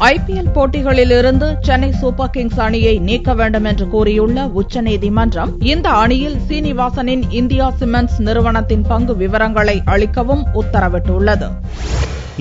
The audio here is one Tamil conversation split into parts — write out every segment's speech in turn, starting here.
IPL போட்டிகளிலிருந்து சென்னை சூப்பர் கிங்ஸ் அணியை நீக்க வேண்டும் என்று கூறியுள்ள உச்சநீதிமன்றம் இந்த அணியில் சீனிவாசனின் இந்தியா சிமெண்ட்ஸ் நிறுவனத்தின் பங்கு விவரங்களை அளிக்கவும் உத்தரவிட்டுள்ளது.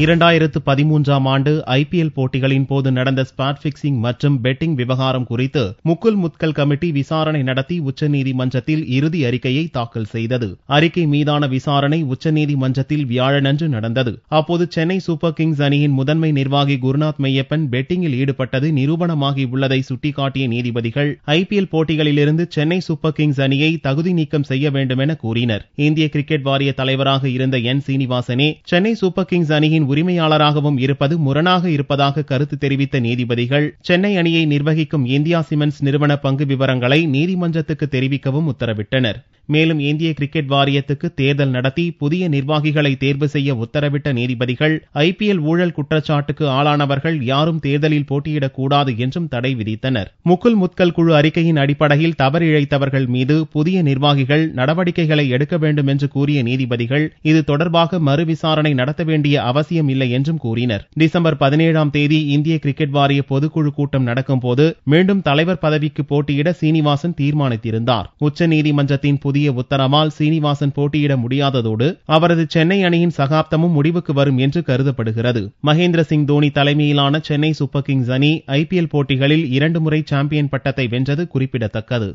2013ஆம் ஆண்டு IPL போட்டிகளின் போது நடந்த ஸ்பாட் பிக்சிங் மற்றும் பெட்டிங் விவகாரம் குறித்து முகுல் முத்கல் கமிட்டி விசாரணை நடத்தி உச்சநீதிமன்றத்தில் இறுதி அறிக்கையை தாக்கல் செய்தது. அறிக்கை மீதான விசாரணை உச்சநீதிமன்றத்தில் வியாழனன்று நடந்தது. அப்போது சென்னை சூப்பர் கிங்ஸ் அணியின் முதன்மை நிர்வாகி குருநாத் மெய்யப்பன் பெட்டிங்கில் ஈடுபட்டது நிரூபணமாகியுள்ளதை சுட்டிக்காட்டிய நீதிபதிகள் IPL போட்டிகளிலிருந்து சென்னை சூப்பர் கிங்ஸ் அணியை தகுதி நீக்கம் செய்ய வேண்டும் என கூறினர். இந்திய கிரிக்கெட் வாரிய தலைவராக இருந்த என் சீனிவாசனே சென்னை சூப்பர் கிங்ஸ் அணியின் உரிமையாளராகவும் இருப்பது முரணாக இருப்பதாக கருத்து தெரிவித்த நீதிபதிகள் சென்னை அணியை நிர்வகிக்கும் இந்தியா சிமெண்ட்ஸ் நிறுவன பங்கு விவரங்களை நீதிமன்றத்துக்கு தெரிவிக்கவும் உத்தரவிட்டனர். மேலும் இந்திய கிரிக்கெட் வாரியத்துக்கு தேர்தல் நடத்தி புதிய நிர்வாகிகளை தேர்வு செய்ய உத்தரவிட்ட நீதிபதிகள் IPL ஊழல் குற்றச்சாட்டுக்கு ஆளானவர்கள் யாரும் தேர்தலில் போட்டியிடக்கூடாது என்றும் தடை விதித்தனர். முகுல் முத்கல் குழு அறிக்கையின் அடிப்படையில் தவறிழைத்தவர்கள் மீது புதிய நிர்வாகிகள் நடவடிக்கைகளை எடுக்க வேண்டும் என்று கூறிய நீதிபதிகள் இது தொடர்பாக மறு விசாரணை நடத்த வேண்டிய அவசியம் இல்லை என்றும் கூறினர். டிசம்பர் 17ஆம் தேதி இந்திய கிரிக்கெட் வாரிய பொதுக்குழு கூட்டம் நடக்கும் போது மீண்டும் தலைவர் பதவிக்கு போட்டியிட சீனிவாசன் தீர்மானித்திருந்தார். உச்சநீதிமன்றத்தின் புதிய உத்தரவால் சீனிவாசன் போட்டியிட முடியாததோடு அவரது சென்னை அணியின் சகாப்தமும் முடிவுக்கு வரும் என்று கருதப்படுகிறது. மகேந்திர சிங் தோனி தலைமையிலான சென்னை சூப்பர் கிங்ஸ் அணி IPL போட்டிகளில் 2 முறை சாம்பியன் பட்டத்தை வென்றது குறிப்பிடத்தக்கது.